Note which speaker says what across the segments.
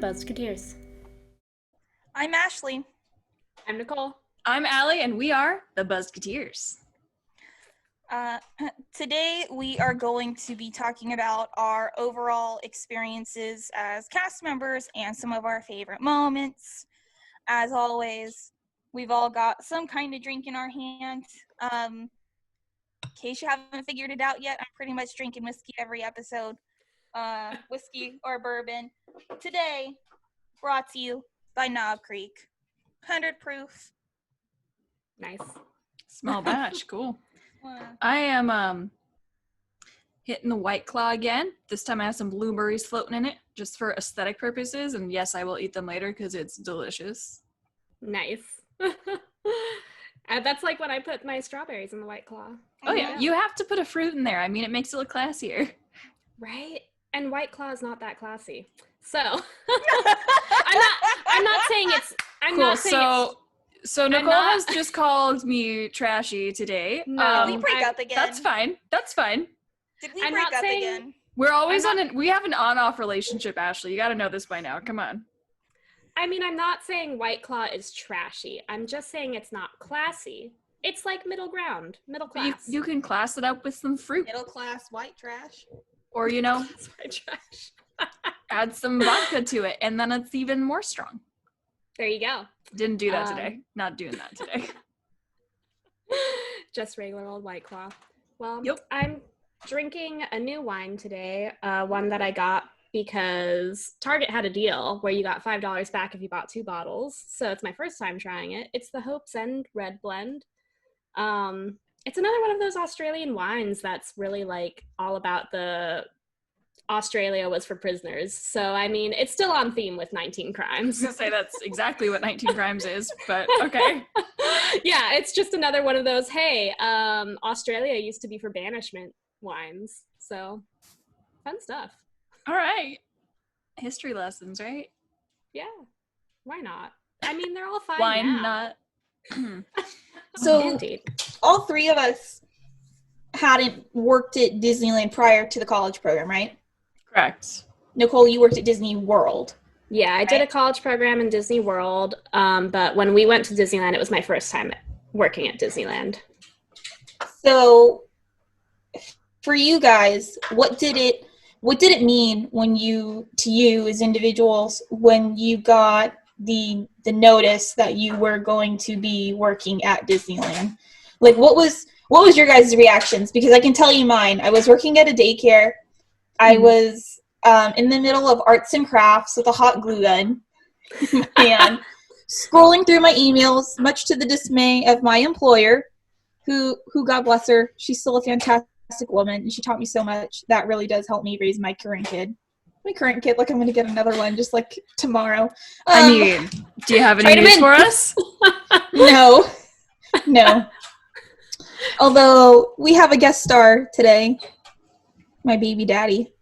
Speaker 1: Buzzketeers.
Speaker 2: I'm Ashley.
Speaker 3: I'm Nicole.
Speaker 4: I'm Allie, and we are the Buzzketeers.
Speaker 2: Today we are going to be talking about our overall experiences as cast members and some of our favorite moments. As always, we've all got some kind of drink in our hand. In case you haven't figured it out yet, I'm pretty much drinking whiskey every episode. Whiskey or bourbon. Today, brought to you by Knob Creek. 100 proof.
Speaker 3: Nice.
Speaker 4: Small batch, cool. I am hitting the White Claw again. This time I have some blueberries floating in it, just for aesthetic purposes. And yes, I will eat them later because it's delicious.
Speaker 3: Nice. That's like when I put my strawberries in the White Claw.
Speaker 4: Oh yeah, you have to put a fruit in there. I mean, it makes it look classier.
Speaker 3: Right? And White Claw is not that classy. So I'm not saying it's
Speaker 4: cool. So Nicole has just called me trashy today.
Speaker 3: No,
Speaker 2: Did we break up again?
Speaker 4: That's fine.
Speaker 2: Did we break up again?
Speaker 4: We're always we have an on-off relationship, Ashley. You got to know this by now. Come on.
Speaker 3: I mean, I'm not saying White Claw is trashy. I'm just saying it's not classy. It's like middle ground, middle class.
Speaker 4: You can class it up with some fruit.
Speaker 2: Middle class white trash.
Speaker 4: Or,
Speaker 3: That's white trash.
Speaker 4: add some vodka to it, and then it's even more strong.
Speaker 3: There you go.
Speaker 4: Didn't do that today. Not doing that today.
Speaker 3: Just regular old White Claw. Well,
Speaker 4: yep.
Speaker 3: I'm drinking a new wine today, one that I got because Target had a deal where you got $5 back if you bought 2 bottles. So it's my first time trying it. It's the Hope's End Red Blend. It's another one of those Australian wines that's really like all about the Australia was for prisoners. So, I mean, it's still on theme with 19 Crimes.
Speaker 4: I was going to say that's exactly what 19 Crimes is, but okay.
Speaker 3: Yeah, it's just another one of those, hey, Australia used to be for banishment wines. So, fun stuff.
Speaker 4: All right. History lessons, right?
Speaker 3: Yeah. Why not? I mean, they're all fine
Speaker 4: Why
Speaker 3: now.
Speaker 4: not?
Speaker 2: So,
Speaker 3: Indeed.
Speaker 2: all three of us hadn't worked at Disneyland prior to the college program, right?
Speaker 4: Correct.
Speaker 2: Nicole, you worked at Disney World.
Speaker 3: Yeah, I did a college program in Disney World, but when we went to Disneyland, it was my first time working at Disneyland.
Speaker 2: So, for you guys, what did it mean to you as individuals when you got the notice that you were going to be working at Disneyland? Like, what was your guys' reactions? Because I can tell you mine. I was working at a daycare. I was in the middle of arts and crafts with a hot glue gun and scrolling through my emails, much to the dismay of my employer, who God bless her, she's still a fantastic woman, and she taught me so much. That really does help me raise my current kid. Like I'm going to get another one just like tomorrow.
Speaker 4: I mean, do you have any news for us?
Speaker 2: No. Although we have a guest star today. My baby daddy,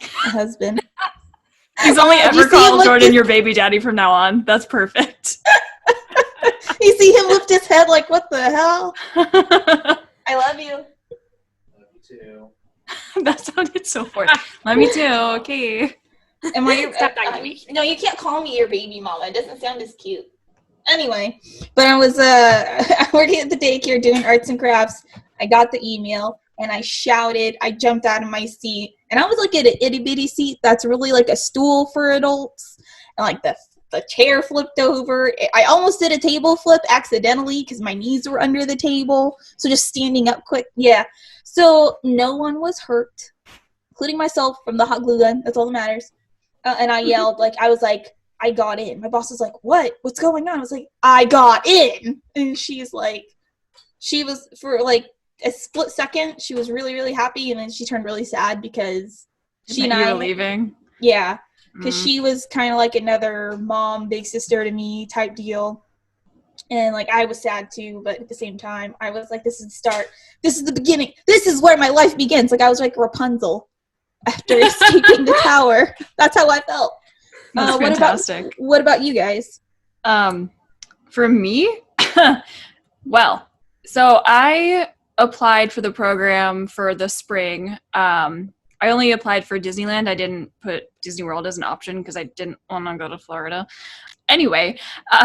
Speaker 2: my husband.
Speaker 4: He's only ever called Jordan your baby daddy from now on. That's perfect.
Speaker 2: You see him lift his head like, what the hell? I love you.
Speaker 5: Love you too.
Speaker 4: That sounded so forced. Love me too. Okay.
Speaker 2: Am I no, you can't call me your baby mama. It doesn't sound as cute. Anyway, but I was working at the daycare doing arts and crafts. I got the email. And I shouted, I jumped out of my seat. And I was like at an itty bitty seat that's really like a stool for adults. And like the chair flipped over. I almost did a table flip accidentally because my knees were under the table. So just standing up quick. Yeah. So no one was hurt, including myself from the hot glue gun. That's all that matters. And I yelled, I was like, I got in. My boss was like, what? What's going on? I was like, I got in. And she was for like, a split second, she was really, really happy, and then she turned really sad because she and I were
Speaker 4: leaving.
Speaker 2: Yeah, because she was kind of like another mom, big sister to me type deal, and like I was sad too. But at the same time, I was like, "This is the start. This is the beginning. This is where my life begins." Like I was like Rapunzel after escaping the tower. That's how I felt.
Speaker 4: That's fantastic.
Speaker 2: What about you guys?
Speaker 4: For me, well, so I applied for the program for the spring I only applied for Disneyland. I didn't put Disney World as an option because I didn't want to go to Florida. Anyway,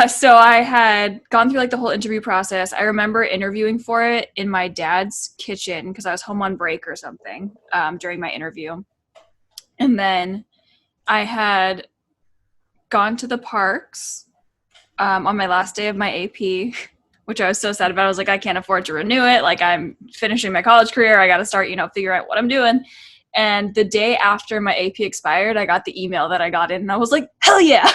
Speaker 4: so I had gone through like the whole interview process. I remember interviewing for it in my dad's kitchen because I was home on break or something during my interview. And then I had gone to the parks on my last day of my AP, which I was so sad about. I was like, I can't afford to renew it. Like, I'm finishing my college career. I got to start, figure out what I'm doing. And the day after my AP expired, I got the email that I got in, and I was like, hell yeah.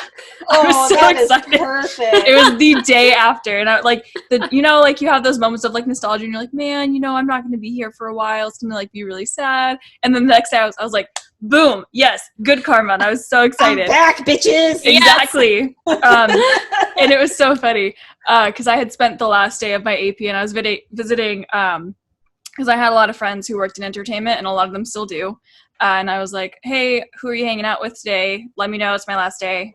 Speaker 4: I was so excited.
Speaker 2: Perfect.
Speaker 4: It was the day after. And I like, you have those moments of like nostalgia, and you're like, man, I'm not going to be here for a while. It's going to like be really sad. And then the next day I was like, boom, yes, good karma. And I was so excited.
Speaker 2: I'm back, bitches.
Speaker 4: Exactly. And it was so funny because I had spent the last day of my AP, and I was visiting because I had a lot of friends who worked in entertainment, and a lot of them still do. And I was like, hey, who are you hanging out with today? Let me know. It's my last day.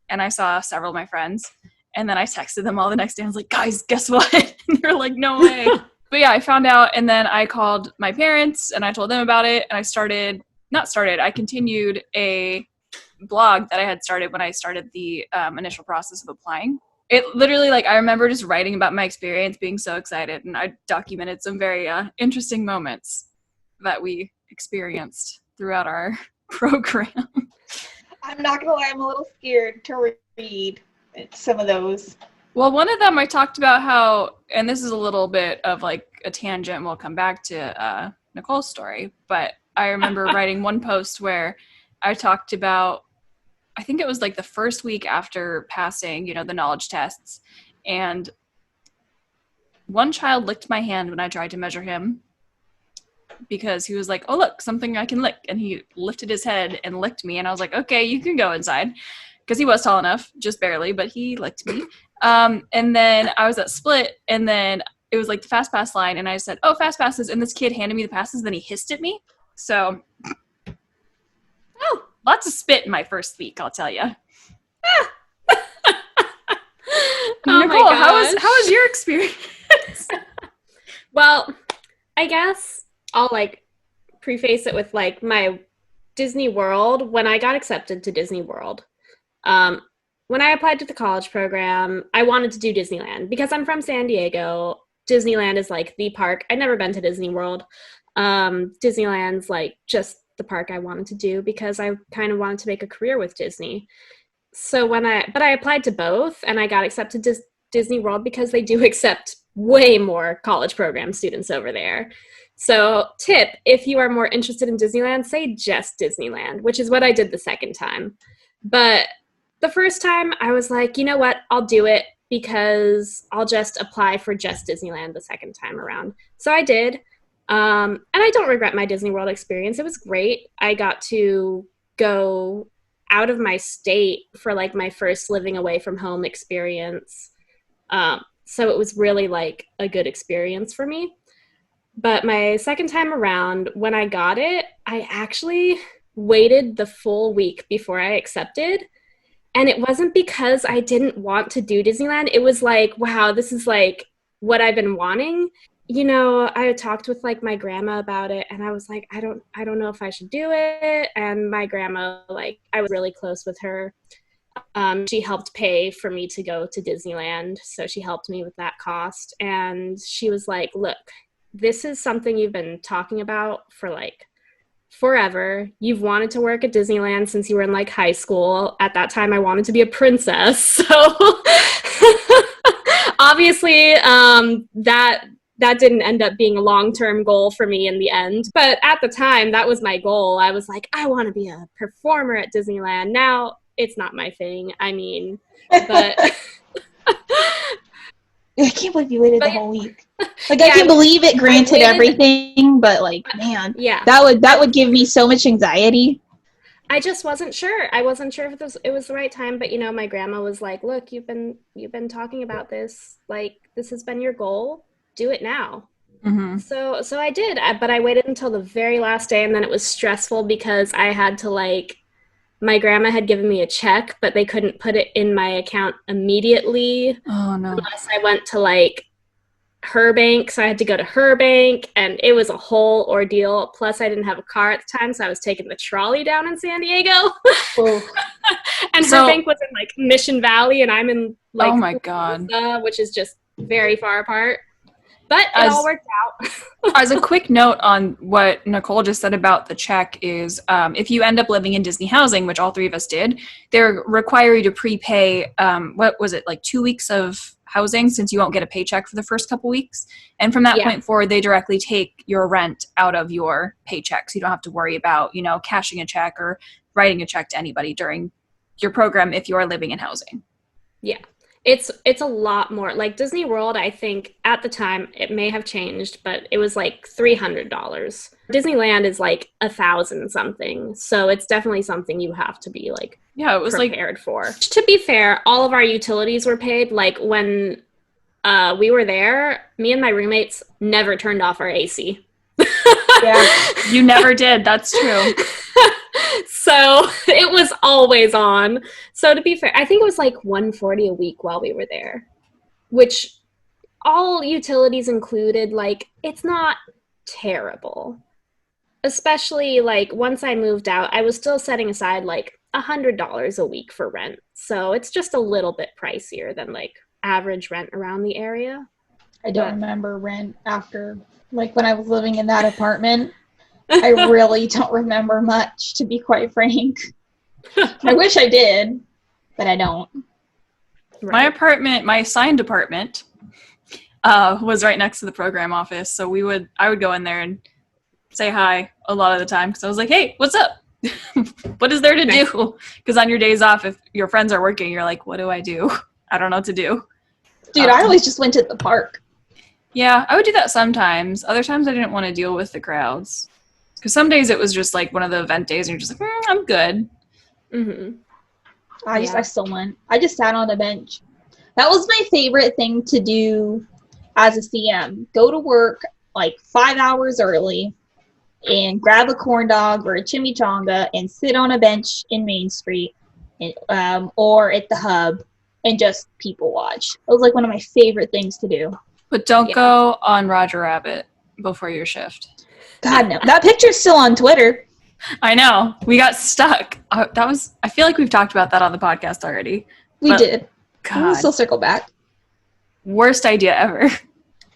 Speaker 4: And I saw several of my friends. And then I texted them all the next day. I was like, guys, guess what? And they were like, no way. But yeah, I found out. And then I called my parents, and I told them about it. And I continued a blog that I had started when I started the initial process of applying. It literally, I remember just writing about my experience, being so excited, and I documented some very interesting moments that we experienced throughout our program.
Speaker 2: I'm not gonna lie, I'm a little scared to read some of those.
Speaker 4: Well, one of them I talked about how, and this is a little bit of like a tangent, we'll come back to Nicole's story, but I remember writing one post where I talked about, I think it was like the first week after passing, the knowledge tests. And one child licked my hand when I tried to measure him because he was like, oh, look, something I can lick. And he lifted his head and licked me. And I was like, okay, you can go inside. Because he was tall enough, just barely, but he licked me. And then I was at Split, and then it was like the fast pass line. And I said, oh, fast passes. And this kid handed me the passes. Then he hissed at me. So, lots of spit in my first week, I'll tell you. Nicole, how was your experience?
Speaker 3: Well, I guess I'll preface it with my Disney World. When I got accepted to Disney World, when I applied to the college program, I wanted to do Disneyland because I'm from San Diego. Disneyland is the park. I'd never been to Disney World. Disneyland's just the park I wanted to do because I kind of wanted to make a career with Disney. So but I applied to both, and I got accepted to Disney World because they do accept way more college program students over there. So tip, if you are more interested in Disneyland, say just Disneyland, which is what I did the second time. But the first time I was like, you know what, I'll do it because I'll just apply for just Disneyland the second time around. So I did. And I don't regret my Disney World experience. It was great. I got to go out of my state for my first living away from home experience. So it was really a good experience for me. But my second time around, when I got it, I actually waited the full week before I accepted. And it wasn't because I didn't want to do Disneyland. It was wow, this is what I've been wanting. I talked with my grandma about it, and I was like, I don't know if I should do it. And my grandma, I was really close with her. She helped pay for me to go to Disneyland. So she helped me with that cost. And she was like, look, this is something you've been talking about for forever. You've wanted to work at Disneyland since you were in high school. At that time, I wanted to be a princess. So obviously, that didn't end up being a long-term goal for me in the end. But at the time, that was my goal. I was like, I want to be a performer at Disneyland. Now, it's not my thing. I mean, but...
Speaker 2: I can't believe you waited the whole week. I can't believe it granted everything, but man,
Speaker 3: yeah,
Speaker 2: that would give me so much anxiety.
Speaker 3: I just wasn't sure. I wasn't sure if it was the right time, but my grandma was like, look, you've been talking about this. This has been your goal. Do it now.
Speaker 4: Mm-hmm.
Speaker 3: So I did, but I waited until the very last day, and then it was stressful because I had to my grandma had given me a check, but they couldn't put it in my account immediately.
Speaker 4: Oh no.
Speaker 3: Unless I went to her bank, so I had to go to her bank, and it was a whole ordeal. Plus, I didn't have a car at the time, so I was taking the trolley down in San Diego.
Speaker 2: Oh.
Speaker 3: And her bank was in like Mission Valley, and I'm in like
Speaker 4: oh my God,
Speaker 3: which is just very far apart. But it all worked out.
Speaker 4: As a quick note on what Nicole just said about the check is, if you end up living in Disney housing, which all three of us did, they require you to prepay, what was it, like 2 weeks of housing, since you won't get a paycheck for the first couple weeks. And from that point forward, they directly take your rent out of your paycheck. So you don't have to worry about, cashing a check or writing a check to anybody during your program if you are living in housing.
Speaker 3: Yeah. It's a lot more. Like Disney World, I think at the time it may have changed, but it was like $300. Disneyland is like 1,000 something. So it's definitely something you have to be like
Speaker 4: it was
Speaker 3: prepared for. To be fair, all of our utilities were paid. Like when we were there, me and my roommates never turned off our AC.
Speaker 2: Yeah,
Speaker 4: you never did. That's true.
Speaker 3: So it was always on. So to be fair, I think it was like $140 a week while we were there, which all utilities included, like it's not terrible. Especially like once I moved out, I was still setting aside like $100 a week for rent. So it's just a little bit pricier than like average rent around the area.
Speaker 2: I don't remember rent after, like when I was living in that apartment. I really don't remember much, to be quite frank. I wish I did, but I don't.
Speaker 4: My apartment, my assigned apartment, was right next to the program office. So I would go in there and say hi a lot of the time because I was like, hey, what's up? What is there to do? Because on your days off, if your friends are working, you're like, what do? I don't know what to do.
Speaker 2: Dude, I always just went to the park.
Speaker 4: Yeah, I would do that sometimes. Other times I didn't want to deal with the crowds. Because some days it was just like one of the event days and you're just like, I'm good.
Speaker 3: Mm-hmm.
Speaker 2: I still went. I just sat on a bench. That was my favorite thing to do as a CM. Go to work like 5 hours early and grab a corn dog or a chimichanga and sit on a bench in Main Street or at the Hub and just people watch. It was like one of my favorite things to do. But
Speaker 4: don't go on Roger Rabbit before your shift.
Speaker 2: God, no. That picture's still on Twitter.
Speaker 4: I know. We got stuck. I feel like we've talked about that on the podcast already.
Speaker 2: We did.
Speaker 4: God.
Speaker 2: We'll still circle back.
Speaker 4: Worst idea ever.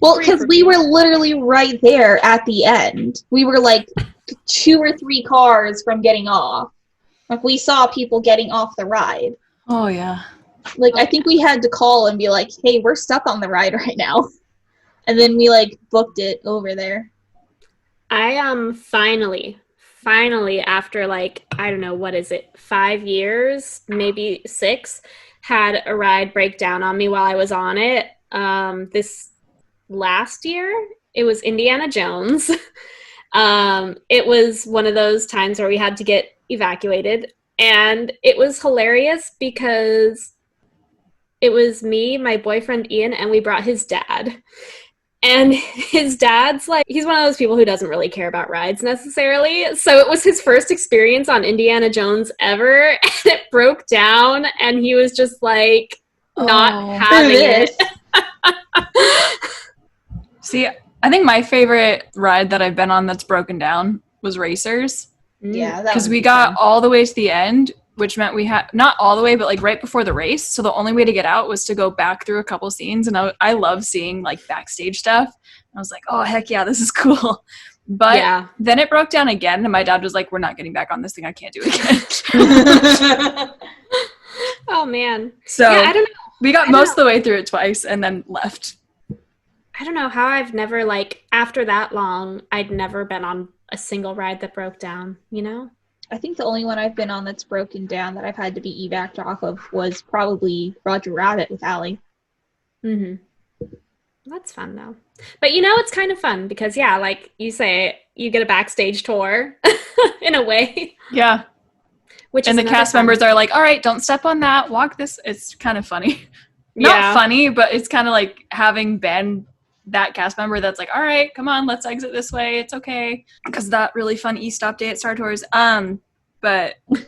Speaker 2: Well, because we were literally right there at the end. We were like 2 or 3 cars from getting off. Like we saw people getting off the ride.
Speaker 4: Oh, yeah.
Speaker 2: Like I think we had to call and be like, hey, we're stuck on the ride right now. And then we like booked it over there.
Speaker 3: I finally after like, I don't know, what is it, 5 years, maybe 6, had a ride break down on me while I was on it. This last year, it was Indiana Jones. It was one of those times where we had to get evacuated, and it was hilarious because it was me, my boyfriend Ian, and we brought his dad. And his dad's like, he's one of those people who doesn't really care about rides necessarily. So it was his first experience on Indiana Jones ever. And it broke down and he was just like not having it.
Speaker 4: See, I think my favorite ride that I've been on that's broken down was Racers.
Speaker 2: Yeah.
Speaker 4: Because we got all the way to the end, which meant we had, not all the way, but like right before the race. So the only way to get out was to go back through a couple scenes. And I love seeing like backstage stuff. I was like, oh, heck yeah, this is cool. But then it broke down again. And my dad was like, we're not getting back on this thing. I can't do it again.
Speaker 3: Oh, man.
Speaker 4: So I don't know. We got most of the way through it twice and then left.
Speaker 3: I don't know how I've never, like, after that long, I'd never been on a single ride that broke down, you know?
Speaker 2: I think the only one I've been on that's broken down that I've had to be evac'd off of was probably Roger Rabbit with Allie.
Speaker 3: Mm-hmm. That's fun, though. But, you know, it's kind of fun because, yeah, like you say, you get a backstage tour in a way.
Speaker 4: Yeah. And the cast members are like, all right, don't step on that. Walk this. It's kind of funny. Not funny, but it's kind of like having been that cast member that's like, all right, come on, let's exit this way. It's okay. Because that really fun e-stop day at Star Tours. But do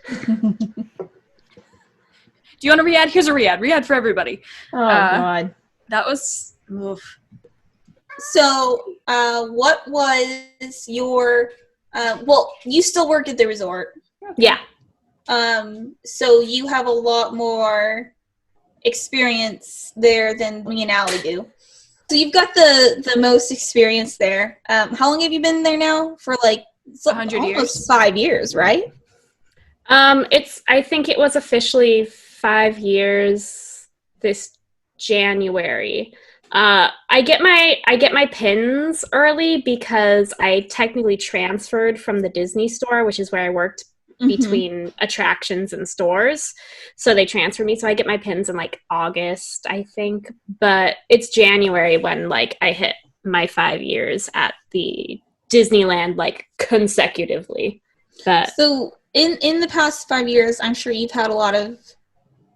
Speaker 4: you want a re-ad? Here's a re-ad. Re-ad for everybody.
Speaker 2: Oh, God.
Speaker 4: That was, oof.
Speaker 2: So, what was your? Well, you still work at the resort.
Speaker 3: Yeah.
Speaker 2: So you have a lot more experience there than me and Allie do. So you've got the most experience there. How long have you been there now? For like
Speaker 4: 100
Speaker 2: almost
Speaker 4: years.
Speaker 2: 5 years, right?
Speaker 3: I think it was officially 5 years this January. I get my pins early because I technically transferred from the Disney store, which is where I worked between attractions and stores. So they transfer me. So I get my pins in like August, I think. But it's January when like I hit my 5 years at the Disneyland like consecutively.
Speaker 2: So in the past 5 years, I'm sure you've had a lot of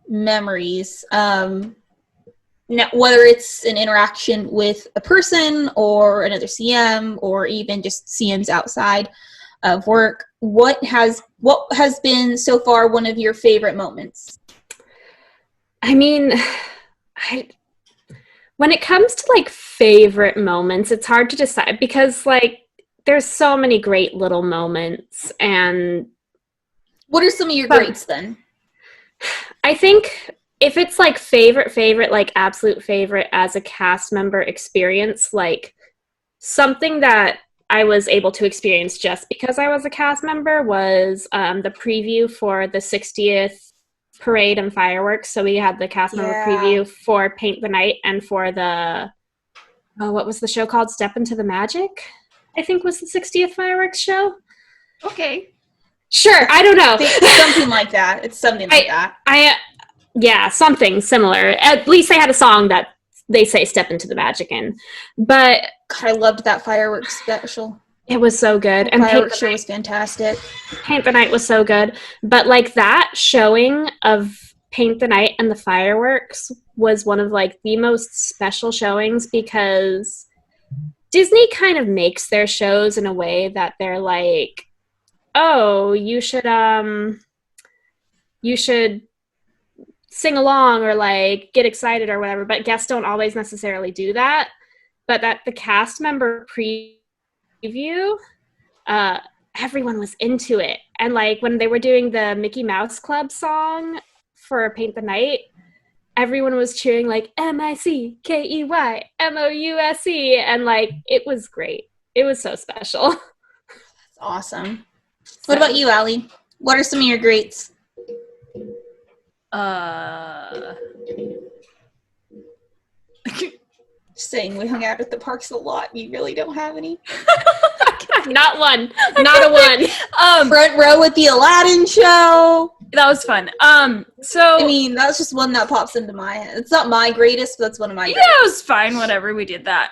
Speaker 2: memories. Now, whether it's an interaction with a person or another CM or even just CMs outside of work, what has been so far one of your favorite moments?
Speaker 3: I mean, when it comes to like favorite moments, it's hard to decide because like there's so many great little moments. And
Speaker 2: what are some of your greats then?
Speaker 3: I think if it's like favorite, like absolute favorite as a cast member experience, like something that I was able to experience just because I was a cast member was the preview for the 60th parade and fireworks. So we had the cast member preview for Paint the Night and for the, what was the show called? Step Into the Magic, I think was the 60th fireworks show.
Speaker 4: Okay.
Speaker 3: Sure, I don't know.
Speaker 2: Something like that. It's something like that.
Speaker 3: Yeah, something similar. At least they had a song that they say "Step Into the Magic" in. But
Speaker 2: God, I loved that fireworks special.
Speaker 3: It was so good.
Speaker 2: The fireworks show was fantastic.
Speaker 3: Paint the Night was so good. But like that showing of Paint the Night and the fireworks was one of like the most special showings because Disney kind of makes their shows in a way that they're like, oh, you should sing along or like get excited or whatever, but guests don't always necessarily do that. But that the cast member preview, everyone was into it. And like when they were doing the Mickey Mouse Club song for Paint the Night, everyone was cheering like MICKEY MOUSE, and like it was great. It was so special.
Speaker 2: That's awesome. What about you, Allie? What are some of your greats? Saying we hung out at the parks a lot. You really don't have any?
Speaker 3: Not one. Not a one.
Speaker 2: Front row at the Aladdin show.
Speaker 4: That was fun. So
Speaker 2: I mean, that's just one that pops into my head. It's not my greatest, but that's one of my
Speaker 4: yeah,
Speaker 2: greatest.
Speaker 4: it was fine. Whatever, we did that.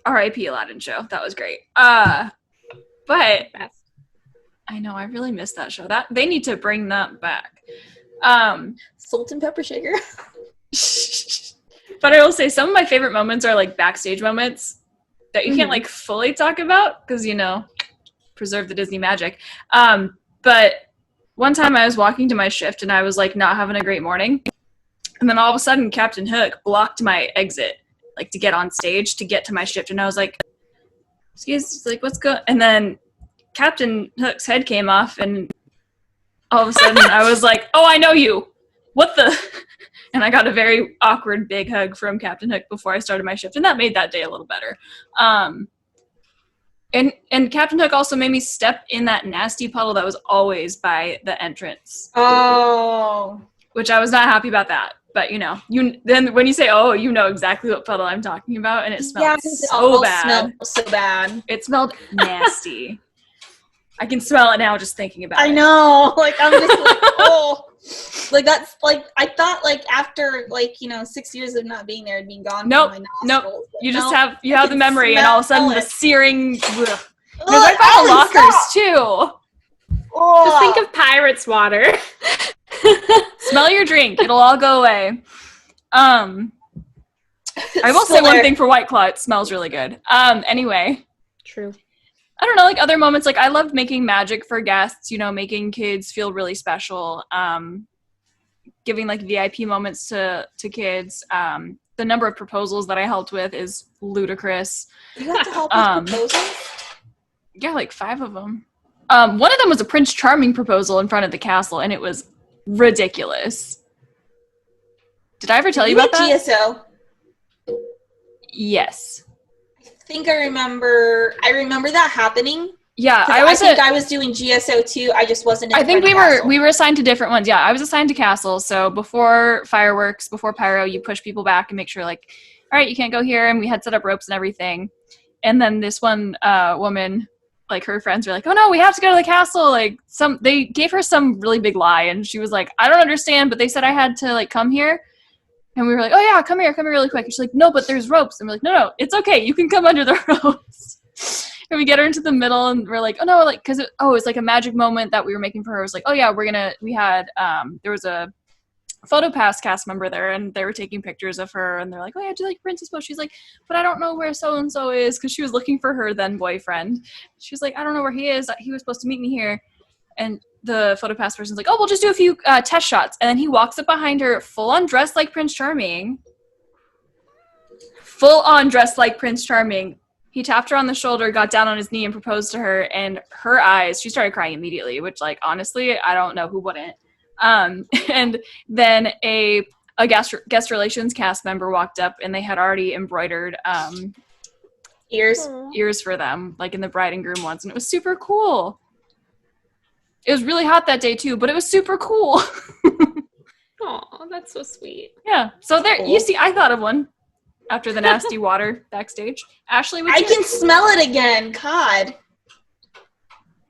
Speaker 4: R.I.P. Aladdin show. That was great. But I know I really missed that show. That they need to bring that back.
Speaker 2: Salt and pepper shaker.
Speaker 4: But I will say some of my favorite moments are like backstage moments that you can't like fully talk about because, you know, preserve the Disney magic. But one time I was walking to my shift and I was like not having a great morning. And then all of a sudden Captain Hook blocked my exit, like to get on stage to get to my shift. And I was like, excuse, like, what's going? And then Captain Hook's head came off and all of a sudden I was like, oh, I know you. What the? And I got a very awkward big hug from Captain Hook before I started my shift. And that made that day a little better. And Captain Hook also made me step in that nasty puddle that was always by the entrance.
Speaker 2: Oh.
Speaker 4: Which I was not happy about that. But, you know, then when you say, oh, you know exactly what puddle I'm talking about. And it smelled so bad.
Speaker 2: Smelled so bad.
Speaker 4: It smelled nasty. I can smell it now just thinking about it.
Speaker 2: I know. Like, I'm just like, oh. Like, that's, like, I thought, like, after, like, you know, 6 years of not being there and being gone
Speaker 4: Nope.
Speaker 2: from my nostrils.
Speaker 4: Nope.
Speaker 2: Like,
Speaker 4: You just have the memory and all of a sudden the
Speaker 2: it.
Speaker 4: searing. Ugh.
Speaker 2: Ugh,
Speaker 4: What about the lockers,
Speaker 2: stop.
Speaker 4: too?
Speaker 3: Just think of Pirates water.
Speaker 4: Smell your drink. It'll all go away. I will say one thing for White Claw. It smells really good. Anyway.
Speaker 3: True.
Speaker 4: I don't know, like other moments, like I loved making magic for guests, you know, making kids feel really special, giving like VIP moments to kids. the number of proposals that I helped with is ludicrous.
Speaker 2: You have to help with proposals?
Speaker 4: Yeah, like 5 of them. One of them was a Prince Charming proposal in front of the castle, and it was ridiculous. Did I ever tell you about that?
Speaker 2: GSO.
Speaker 4: Yes.
Speaker 2: I think I remember that happening.
Speaker 4: Yeah,
Speaker 2: I was doing GSO too. I just wasn't in
Speaker 4: I think
Speaker 2: Castle.
Speaker 4: we were assigned to different ones. Yeah, I was assigned to castle. So before fireworks, before pyro, you push people back and make sure like, all right, you can't go here. And we had set up ropes and everything. And then this one woman, like her friends were like, oh no, we have to go to the castle. Like they gave her some really big lie. And she was like, I don't understand, but they said I had to like come here. And we were like, oh yeah, come here really quick. And she's like, no, but there's ropes. And we're like, no, it's okay. You can come under the ropes. And we get her into the middle and we're like, oh no, like, cause it was like a magic moment that we were making for her. It was like, oh yeah, there was a PhotoPass cast member there and they were taking pictures of her and they're like, oh yeah, do you like Princess Post? She's like, but I don't know where so-and-so is. Cause she was looking for her then boyfriend. She was like, I don't know where he is. He was supposed to meet me here. And the PhotoPass person's like, oh, we'll just do a few test shots. And then he walks up behind her full on dressed like Prince Charming. Full on dressed like Prince Charming. He tapped her on the shoulder, got down on his knee and proposed to her, and her eyes, she started crying immediately, which, like, honestly, I don't know who wouldn't. And then a guest relations cast member walked up, and they had already embroidered ears for them, like in the bride and groom ones, and it was super cool. It was really hot that day, too, but it was super cool.
Speaker 3: Aw, that's so sweet.
Speaker 4: Yeah, so there, you see, I thought of one. After the nasty water backstage. Ashley,
Speaker 2: I can smell it again. God.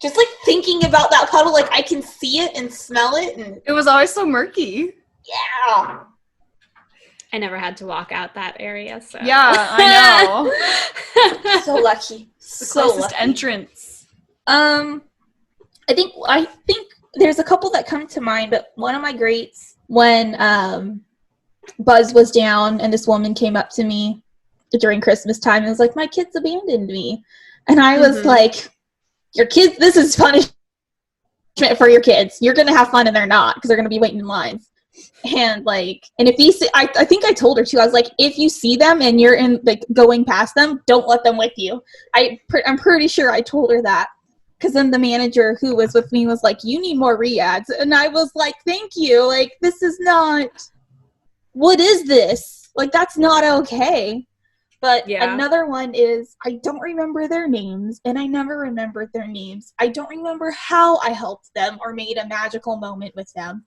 Speaker 2: Just like thinking about that puddle, like I can see it and smell it. And
Speaker 4: it was always so murky.
Speaker 2: Yeah.
Speaker 3: I never had to walk out that area, so.
Speaker 4: Yeah, I know.
Speaker 2: So lucky.
Speaker 4: The closest entrance.
Speaker 2: I think there's a couple that come to mind, but one of my greats when Buzz was down and this woman came up to me during Christmas time and was like, my kids abandoned me. And I was like, your kids, this is punishment for your kids. You're going to have fun and they're not because they're going to be waiting in lines. And like, and if you see, I think I told her too, I was like, if you see them and you're in like going past them, don't let them with you. I'm pretty sure I told her that. Because then the manager who was with me was like, you need more re-ads. And I was like, thank you. Like, this is not... What is this? Like, that's not okay. But another one is, I don't remember their names, and I never remembered their names. I don't remember how I helped them or made a magical moment with them.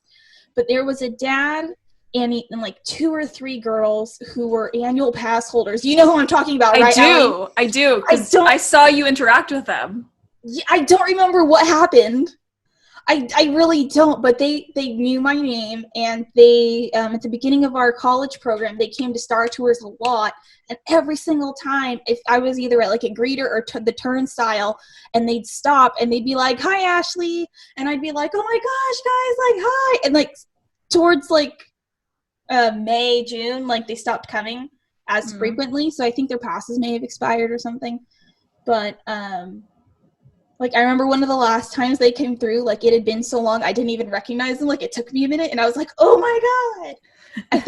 Speaker 2: But there was a dad and like 2 or 3 girls who were annual pass holders. You know who I'm talking about, right?
Speaker 4: I do. Because I saw you interact with them.
Speaker 2: I don't remember what happened. I really don't, but they knew my name, and they, at the beginning of our college program, they came to Star Tours a lot, and every single time, if I was either at like a greeter or the turnstile, and they'd stop, and they'd be like, hi, Ashley, and I'd be like, oh my gosh, guys, like, hi, and like, towards like, May, June, like, they stopped coming as frequently, so I think their passes may have expired or something, but, like, I remember one of the last times they came through, like, it had been so long, I didn't even recognize them. Like, it took me a minute, and I was like, oh, my God. I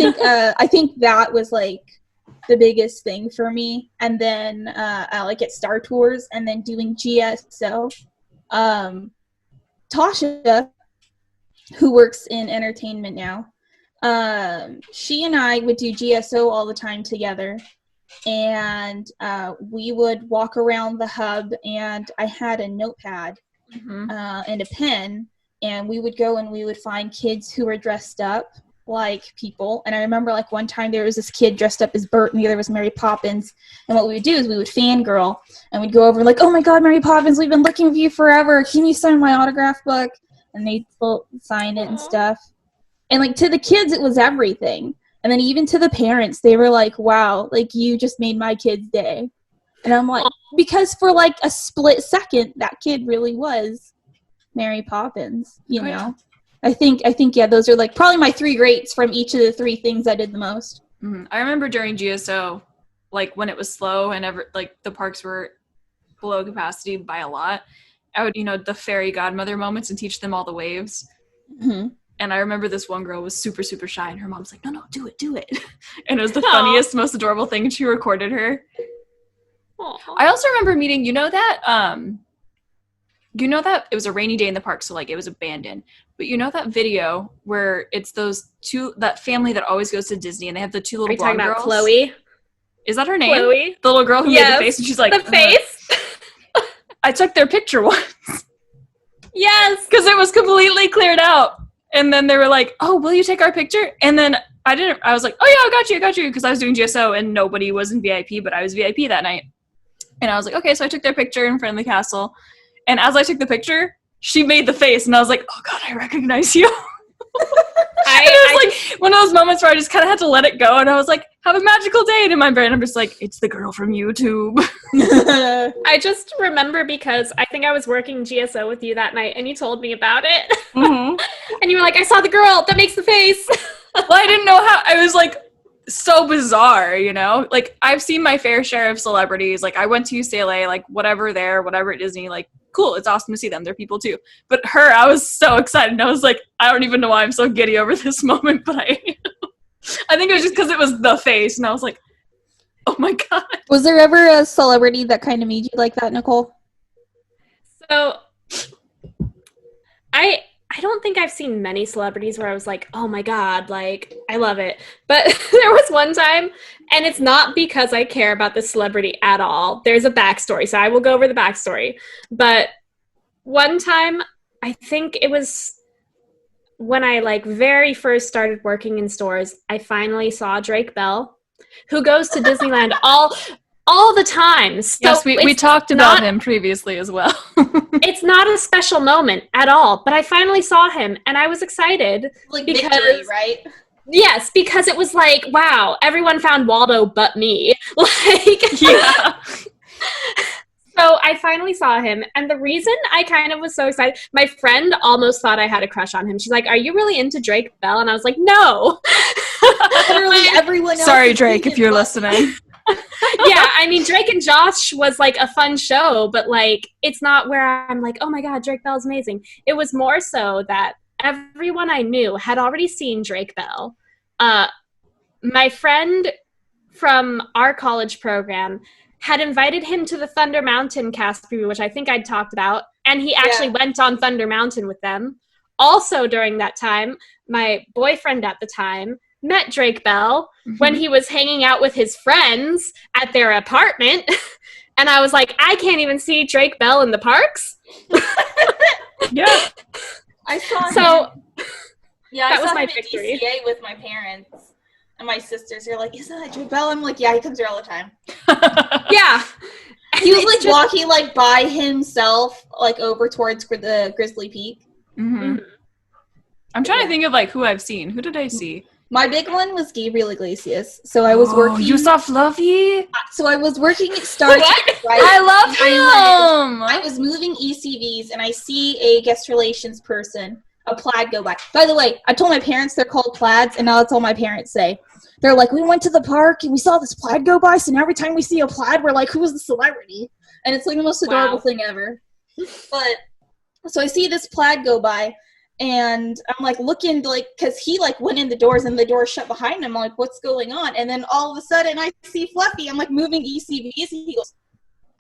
Speaker 2: think that was, like, the biggest thing for me. And then, like, at Star Tours, and then doing GSO. Tasha, who works in entertainment now, she and I would do GSO all the time together. And we would walk around the hub, and I had a notepad and a pen, and we would go and we would find kids who were dressed up like people. And I remember like one time there was this kid dressed up as Bert and the other was Mary Poppins, and what we would do is we would fangirl and we'd go over like, oh my God, Mary Poppins, we've been looking for you forever, can you sign my autograph book? And they'd sign it and stuff. And like to the kids it was everything. And then even to the parents, they were like, wow, like, you just made my kid's day. And I'm like, because for, like, a split second, that kid really was Mary Poppins, you know? Yeah. I think, yeah, those are, like, probably my 3 greats from each of the 3 things I did the most.
Speaker 4: Mm-hmm. I remember during GSO, like, when it was slow and, the parks were below capacity by a lot, I would, the fairy godmother moments and teach them all the waves. Mm-hmm. And I remember this one girl was super, super shy, and her mom's like, no, do it. And it was the funniest, most adorable thing, and she recorded her.
Speaker 3: Aww.
Speaker 4: I also remember meeting, you know that it was a rainy day in the park, so like it was abandoned. But you know that video where it's that family that always goes to Disney, and they have the two little blonde girls?
Speaker 3: Are you talking about Chloe?
Speaker 4: Is that her name?
Speaker 3: Chloe?
Speaker 4: The little girl who made the face, and she's like,
Speaker 3: the face?
Speaker 4: I took their picture once.
Speaker 3: Yes!
Speaker 4: Because it was completely cleared out. And then they were like, oh, will you take our picture? And then I was like, oh yeah, I got you. Because I was doing GSO and nobody was in VIP, but I was VIP that night. And I was like, okay, so I took their picture in front of the castle. And as I took the picture, she made the face. And I was like, oh God, I recognize you. It was like one of those moments where I just kind of had to let it go. And I was like, have a magical day. And in my brain, I'm just like, it's the girl from YouTube.
Speaker 3: I just remember because I think I was working GSO with you that night and you told me about it.
Speaker 4: Mm-hmm.
Speaker 3: And you were like, I saw the girl that makes the face.
Speaker 4: Well, I didn't know how. I was like, so bizarre, you know? Like, I've seen my fair share of celebrities. Like, I went to UCLA, like, whatever at Disney, like, cool, it's awesome to see them. They're people too. But her, I was so excited. And I was like, I don't even know why I'm so giddy over this moment, but I think it was just because it was the face. And I was like, oh my God.
Speaker 2: Was there ever a celebrity that kind of made you like that, Nicole?
Speaker 3: So, I don't think I've seen many celebrities where I was like, oh my God, like, I love it. But there was one time, and it's not because I care about the celebrity at all. There's a backstory, so I will go over the backstory. But one time, I think it was when I, like, very first started working in stores, I finally saw Drake Bell, who goes to Disneyland all the time. So
Speaker 4: yes, we talked about him previously as well.
Speaker 3: It's not a special moment at all, but I finally saw him and I was excited.
Speaker 2: Like
Speaker 3: because,
Speaker 2: victory, right?
Speaker 3: Yes, because it was like, wow, everyone found Waldo but me. Like,
Speaker 4: yeah.
Speaker 3: So I finally saw him, and the reason I kind of was so excited, my friend almost thought I had a crush on him. She's like, are you really into Drake Bell? And I was like, no.
Speaker 2: Literally everyone else.
Speaker 4: Sorry, Drake, if you're listening.
Speaker 3: Yeah, I mean, Drake and Josh was like a fun show, but like it's not where I'm like, oh my God, Drake Bell's amazing. It was more so that everyone I knew had already seen Drake Bell. My friend from our college program had invited him to the Thunder Mountain cast preview, which I think I'd talked about, and he actually went on Thunder Mountain with them. Also during that time, my boyfriend at the time met Drake Bell when he was hanging out with his friends at their apartment. And I was like, I can't even see Drake Bell in the parks.
Speaker 4: Yeah.
Speaker 2: I saw him. Yeah,
Speaker 3: that
Speaker 2: I
Speaker 3: was
Speaker 2: saw
Speaker 3: my
Speaker 2: him at
Speaker 3: victory.
Speaker 2: DCA with my parents. And my sisters are like, isn't that Drake Bell? I'm like, yeah, he comes here all the time.
Speaker 3: Yeah.
Speaker 2: He was like walking like by himself, like over towards the Grizzly Peak.
Speaker 4: Mm-hmm. I'm trying to think of like who I've seen. Who did I see?
Speaker 2: My big one was Gabriel Iglesias. So I was working.
Speaker 4: You saw Fluffy?
Speaker 2: So I was working at Star Trek, right?
Speaker 4: I love him.
Speaker 2: I was moving ECVs and I see a guest relations person, a plaid go by. By the way, I told my parents they're called plaids, and now that's all my parents say. They're like, we went to the park and we saw this plaid go by, so now every time we see a plaid, we're like, who was the celebrity? And it's like the most adorable thing ever. But so I see this plaid go by. And I'm like looking like, cause he like went in the doors and the door shut behind him. I'm like, what's going on? And then all of a sudden I see Fluffy. I'm like moving ECVs. And he goes,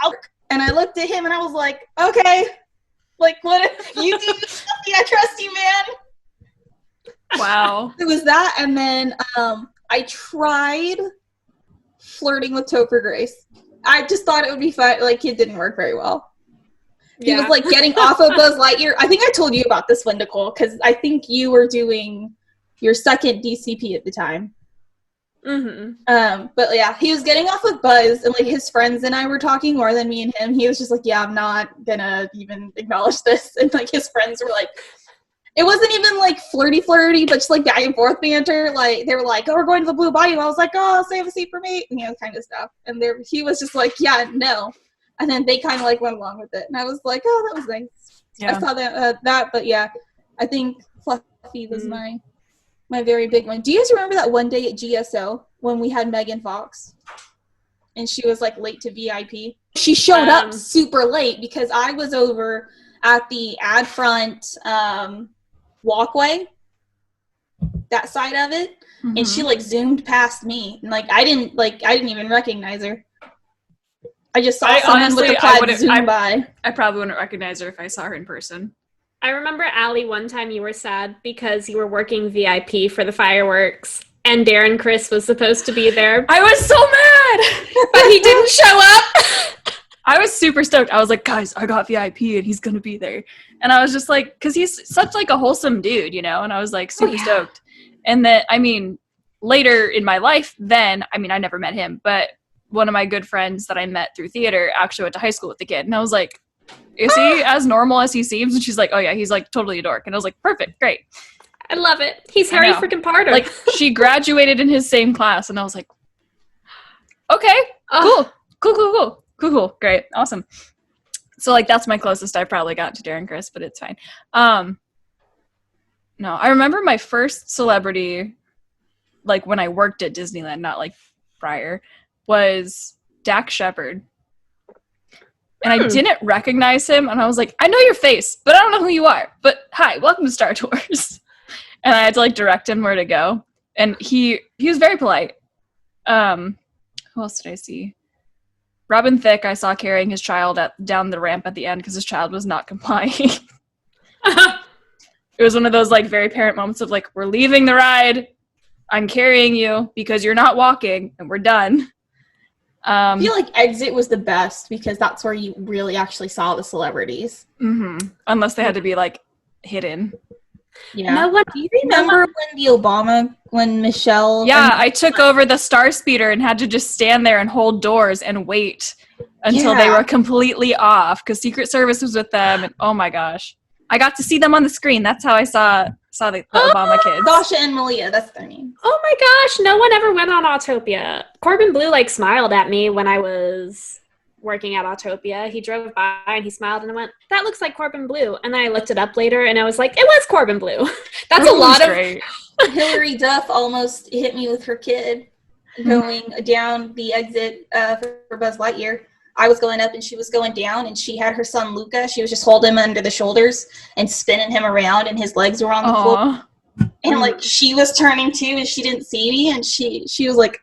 Speaker 2: out. And I looked at him and I was like, okay, like what you do, Fluffy? I trust you, man.
Speaker 4: Wow.
Speaker 2: It was that. And then I tried flirting with Topher Grace. I just thought it would be fun. Like it didn't work very well. He was like getting off of Buzz Lightyear. I think I told you about this one, Nicole, because I think you were doing your second DCP at the time.
Speaker 3: Mm-hmm.
Speaker 2: But yeah, he was getting off of Buzz, and like his friends and I were talking more than me and him. He was just like, yeah, I'm not gonna even acknowledge this. And like his friends were like, it wasn't even like flirty, but just like back and forth banter. Like they were like, oh, we're going to the Blue Bayou. I was like, oh, save a seat for me, you know, kind of stuff. And he was just like, yeah, no. And then they kind of like went along with it. And I was like, oh, that was nice. Yeah. I saw that, but yeah, I think Fluffy was my very big one. Do you guys remember that one day at GSO when we had Megan Fox? And she was like late to VIP. She showed up super late because I was over at the ad front walkway. that side of it, and she
Speaker 4: Mhm.
Speaker 2: like zoomed past me, and like I didn't even recognize her. I just saw someone with a plaid zoom by.
Speaker 4: I probably wouldn't recognize her if I saw her in person.
Speaker 3: I remember, Allie, one time you were sad because you were working VIP for the fireworks, and Darren Chris was supposed to be there,
Speaker 4: I was so mad,
Speaker 3: but he didn't show up.
Speaker 4: I was super stoked. I was like, guys, I got VIP and he's gonna be there. And I was just like, because he's such like a wholesome dude, you know? And I was like super stoked. And then, I mean, later in my life, then, I mean, I never met him, but one of my good friends that I met through theater actually went to high school with the kid. And I was like, is he as normal as he seems? And she's like, oh yeah, he's like totally a dork. And I was like, perfect, great.
Speaker 3: I love it. He's Harry freaking Potter.
Speaker 4: Like, she graduated in his same class. And I was like, okay, cool, great, awesome. So like that's my closest I probably got to Darren Chris, but it's fine. No, I remember my first celebrity, like when I worked at Disneyland, not like prior, was Dax Shepard. And I didn't recognize him, and I was like, I know your face, but I don't know who you are. But hi, welcome to Star Tours. And I had to like direct him where to go. And he was very polite. Who else did I see? Robin Thicke, I saw carrying his child down the ramp at the end because his child was not complying. It was one of those like very parent moments of like, we're leaving the ride. I'm carrying you because you're not walking, and we're done.
Speaker 2: I feel like exit was the best because that's where you really actually saw the celebrities.
Speaker 4: Mm-hmm. Unless they had to be like hidden.
Speaker 2: Yeah. Do you remember when Michelle?
Speaker 4: Yeah, I took over the Star Speeder and had to just stand there and hold doors and wait until they were completely off because Secret Service was with them. And oh my gosh, I got to see them on the screen. That's how I saw the Obama kids.
Speaker 2: Sasha and Malia, that's their name.
Speaker 3: Oh my gosh, no one ever went on Autopia. Corbin Blue like smiled at me when I was working at Autopia. He drove by and he smiled and I went, that looks like Corbin Blue. And then I looked it up later and I was like, it was Corbin Blue. That's a lot of
Speaker 4: great.
Speaker 2: Hillary Duff almost hit me with her kid going down the exit for Buzz Lightyear. I was going up and she was going down, and she had her son Luca. She was just holding him under the shoulders and spinning him around, and his legs were on the floor. And like she was turning too, and she didn't see me, and she was like,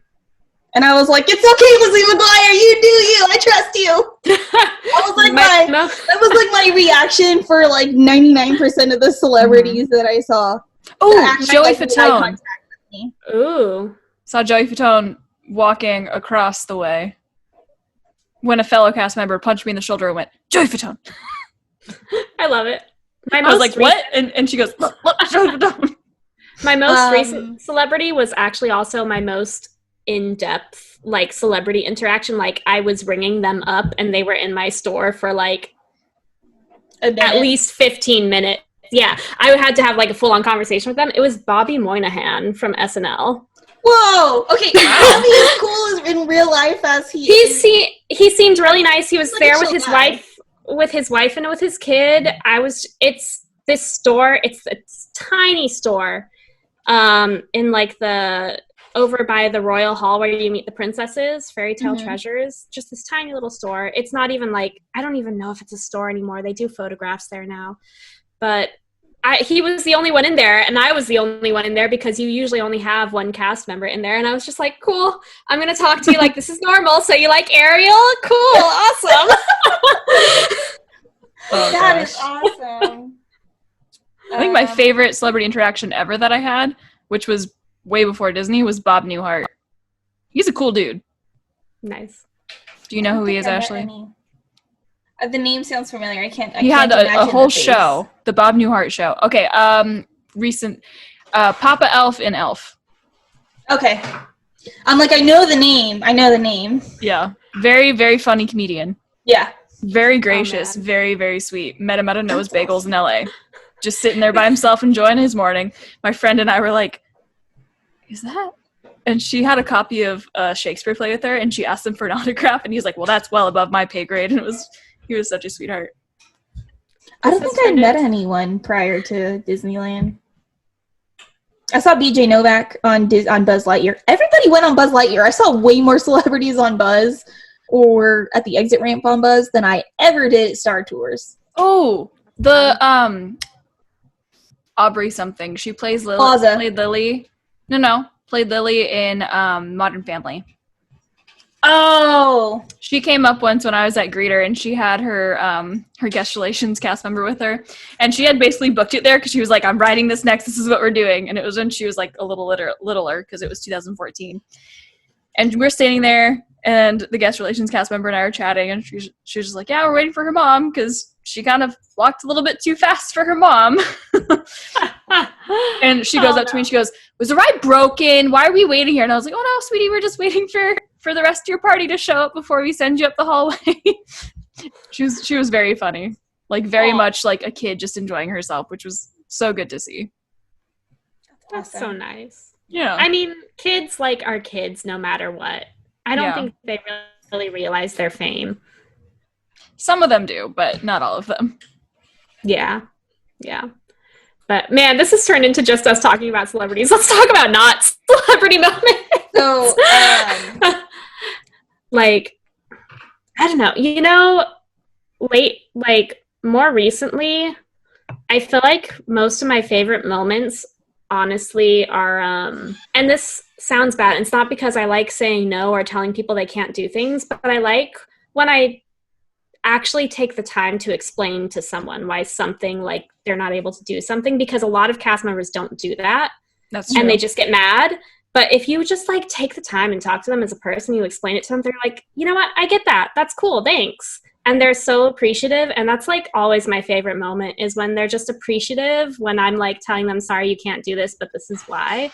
Speaker 2: and I was like, "It's okay, Lizzie McGuire, you do you. I trust you." That was like that was like my reaction for like 99% of the celebrities that I saw.
Speaker 4: Oh, Joey Fatone.
Speaker 3: Ooh,
Speaker 4: saw Joey Fatone walking across the way when a fellow cast member punched me in the shoulder and went, Joey Fatone.
Speaker 3: I love it.
Speaker 4: I was like, what? And she goes, look, Joey Fatone.
Speaker 3: My most recent celebrity was actually also my most in-depth, like, celebrity interaction. Like, I was ringing them up, and they were in my store for, like, at least 15 minutes. Yeah, I had to have, like, a full-on conversation with them. It was Bobby Moynihan from SNL.
Speaker 2: Whoa! Okay, Bobby is cool in real life as he is.
Speaker 3: He seemed really nice. He was
Speaker 2: like
Speaker 3: there with his wife and with his kid. It's this store. It's a tiny store, in like over by the Royal Hall where you meet the princesses, Fairy Tale Treasures. Just this tiny little store. It's not even like, I don't even know if it's a store anymore. They do photographs there now, but. He was the only one in there, and I was the only one in there because you usually only have one cast member in there. And I was just like, cool, I'm going to talk to you like this is normal. So you like Ariel? Cool, awesome.
Speaker 2: That is awesome.
Speaker 4: I think my favorite celebrity interaction ever that I had, which was way before Disney, was Bob Newhart. He's a cool dude.
Speaker 3: Nice.
Speaker 4: Do you know who he is, Ashley?
Speaker 2: The name sounds familiar.
Speaker 4: He had a whole show, the Bob Newhart show. Okay, recent Papa Elf in Elf.
Speaker 2: Okay. I'm like, I know the name.
Speaker 4: Yeah. Very, very funny comedian.
Speaker 2: Yeah.
Speaker 4: Very gracious, very, very sweet. Met him at a Noah's Bagels in LA. Just sitting there by himself enjoying his morning. My friend and I were like, is that? And she had a copy of a Shakespeare play with her, and she asked him for an autograph, and he's like, well, that's well above my pay grade. And he was such a sweetheart.
Speaker 2: I don't think I met anyone prior to Disneyland. I saw BJ Novak on Buzz Lightyear. Everybody went on Buzz Lightyear. I saw way more celebrities on Buzz or at the exit ramp on Buzz than I ever did at Star Tours.
Speaker 4: Oh, Aubrey something. She plays
Speaker 2: Plaza.
Speaker 4: played Lily. No, played Lily in Modern Family.
Speaker 2: Oh,
Speaker 4: She came up once when I was at Greeter, and she had her guest relations cast member with her, and she had basically booked it there because she was like, "I'm writing this next. This is what we're doing." And it was when she was like a little littler because it was 2014, and we're standing there, and the guest relations cast member and I were chatting, and she was just like, "Yeah, we're waiting for her mom because she kind of walked a little bit too fast for her mom." And she goes up to me and she goes, "Was the ride broken? Why are we waiting here?" And I was like, "Oh no, sweetie, we're just waiting for the rest of your party to show up before we send you up the hallway." She was very funny. Like very much like a kid just enjoying herself, which was so good to see.
Speaker 3: That's so nice.
Speaker 4: Yeah.
Speaker 3: I mean, kids like are kids no matter what. I don't think they really realize their fame.
Speaker 4: Some of them do, but not all of them.
Speaker 3: Yeah. But man, this has turned into just us talking about celebrities. Let's talk about not celebrity moments.
Speaker 2: so
Speaker 3: Like, I don't know. More recently, I feel like most of my favorite moments, honestly, are, and this sounds bad. It's not because I like saying no or telling people they can't do things, but I like when I actually take the time to explain to someone why something, like they're not able to do something, because a lot of cast members don't do that.
Speaker 4: That's true.
Speaker 3: And they just get mad. But if you just like take the time and talk to them as a person, you explain it to them, they're like, you know what? I get that. That's cool. Thanks. And they're so appreciative. And that's like always my favorite moment is when they're just appreciative when I'm like telling them, sorry, you can't do this, but this is why.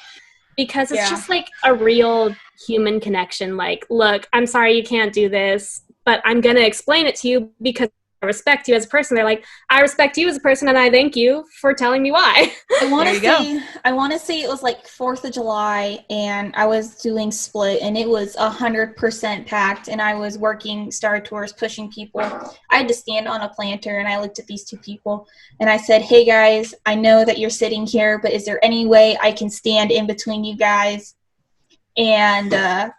Speaker 3: Because it's just like a real human connection. Like, look, I'm sorry you can't do this, but I'm going to explain it to you because I respect you as a person. They're like, I respect you as a person and I thank you for telling me why.
Speaker 2: I want to say it was like 4th of July and I was doing Split and it was 100% packed and I was working Star Tours, pushing people. I had to stand on a planter and I looked at these two people and I said, hey guys, I know that you're sitting here, but is there any way I can stand in between you guys? And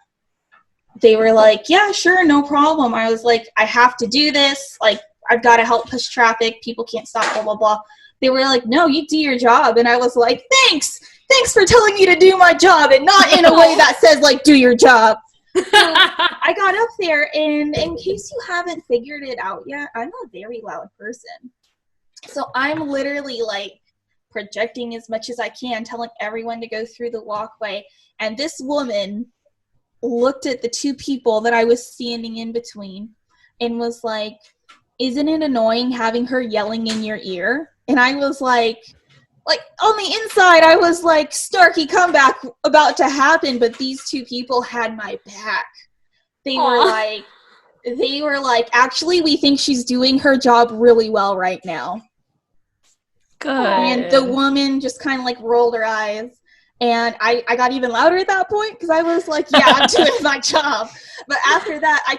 Speaker 2: they were like, yeah, sure, no problem. I was like, I have to do this. Like, I've got to help push traffic. People can't stop, blah, blah, blah. They were like, no, you do your job. And I was like, thanks for telling me to do my job and not in a way that says, like, do your job. So I got up there, and in case you haven't figured it out yet, I'm a very loud person. So I'm literally, like, projecting as much as I can, telling everyone to go through the walkway. And this woman looked at the two people that I was standing in between and was like, isn't it annoying having her yelling in your ear? And I was like on the inside, I was like, Starkey comeback about to happen, but these two people had my back. They were like, actually, we think she's doing her job really well right now.
Speaker 4: Good.
Speaker 2: And the woman just kind of like rolled her eyes. And I got even louder at that point because I was like, yeah, I'm doing my job. But after that, I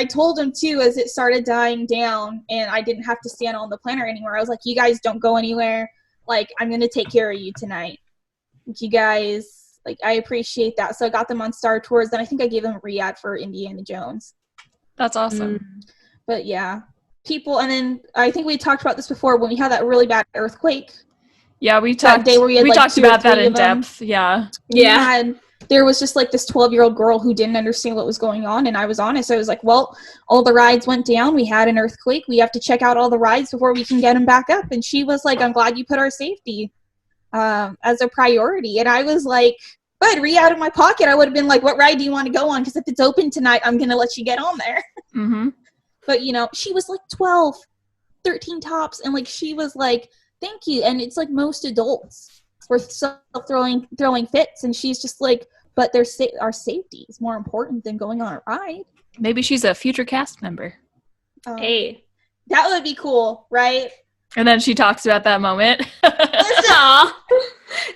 Speaker 2: told him too as it started dying down and I didn't have to stand on the planter anymore. I was like, you guys don't go anywhere. Like, I'm going to take care of you tonight. You guys, like, I appreciate that. So I got them on Star Tours. Then I think I gave them a re-ad for Indiana Jones.
Speaker 4: That's awesome.
Speaker 2: But yeah, people. And then I think we talked about this before when we had that really bad earthquake.
Speaker 4: Yeah, we talked about that in depth. Yeah.
Speaker 2: And there was just like this 12-year-old girl who didn't understand what was going on. And I was honest. I was like, well, all the rides went down. We had an earthquake. We have to check out all the rides before we can get them back up. And she was like, I'm glad you put our safety as a priority. And I was like, if I'd re out of my pocket, I would have been like, what ride do you want to go on? Because if it's open tonight, I'm going to let you get on there.
Speaker 4: Mm-hmm.
Speaker 2: But, you know, she was like 12, 13 tops. And like, she was like, thank you. And it's like most adults were throwing fits. And she's just like, but our safety is more important than going on a ride.
Speaker 4: Maybe she's a future cast member.
Speaker 3: Hey.
Speaker 2: That would be cool, right?
Speaker 4: And then she talks about that moment.
Speaker 3: Listen,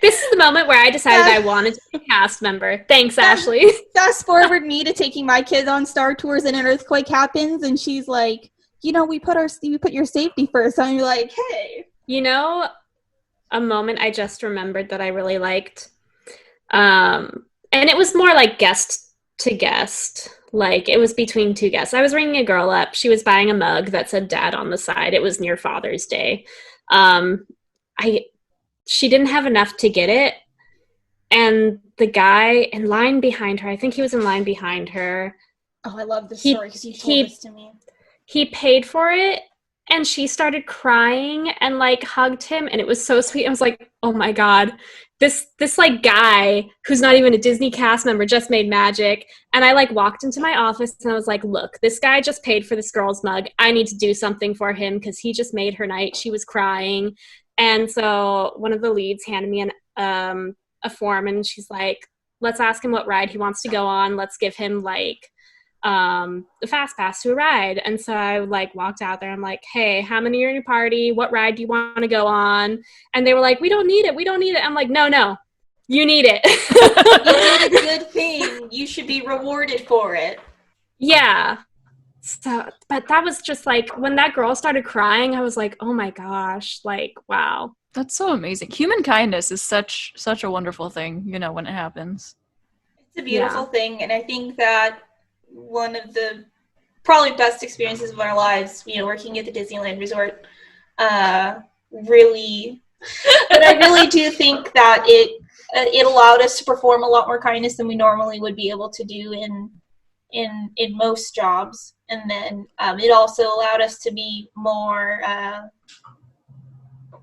Speaker 3: this is the moment where I decided I wanted to be a cast member. Thanks, Ashley.
Speaker 2: Fast forward me to taking my kids on Star Tours and an earthquake happens. And she's like, you know, we put your safety first. And you're like, hey.
Speaker 3: You know, a moment I just remembered that I really liked, and it was more like guest to guest, like it was between two guests. I was ringing a girl up. She was buying a mug that said Dad on the side. It was near Father's Day. I she didn't have enough to get it. And the guy in line behind her, I think he was in line behind her.
Speaker 2: Oh, I love this
Speaker 3: He-
Speaker 2: story because you told this to me.
Speaker 3: He paid for it, and she started crying and like hugged him, and it was so sweet. I was like, oh my God, this like guy who's not even a Disney cast member just made magic. And I like walked into my office and I was like, look, this guy just paid for this girl's mug. I need to do something for him because he just made her night. She was crying. And so one of the leads handed me a form, and she's like, let's ask him what ride he wants to go on. Let's give him like the fast pass to a ride. And so I like walked out there. I'm like, hey, how many are in your party? What ride do you want to go on? And they were like, we don't need it. I'm like, no, you need it.
Speaker 2: You did a good thing. You should be rewarded for it.
Speaker 3: Yeah. So, but that was just like, when that girl started crying, I was like, oh my gosh, like, wow.
Speaker 4: That's so amazing. Human kindness is such a wonderful thing, you know, when it happens.
Speaker 2: It's a beautiful thing, and I think that one of the probably best experiences of our lives, you know, working at the Disneyland Resort, really, but I really do think that it allowed us to perform a lot more kindness than we normally would be able to do in most jobs, and then it also allowed us to be more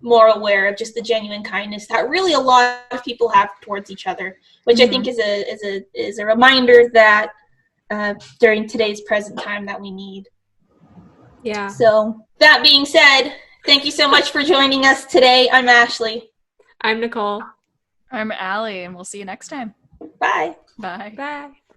Speaker 2: aware of just the genuine kindness that really a lot of people have towards each other, which I think is a reminder that during today's present time that we need.
Speaker 3: Yeah.
Speaker 2: So that being said, thank you so much for joining us today. I'm Ashley.
Speaker 3: I'm Nicole.
Speaker 4: I'm Allie, and we'll see you next time.
Speaker 2: Bye.
Speaker 4: Bye.
Speaker 3: Bye.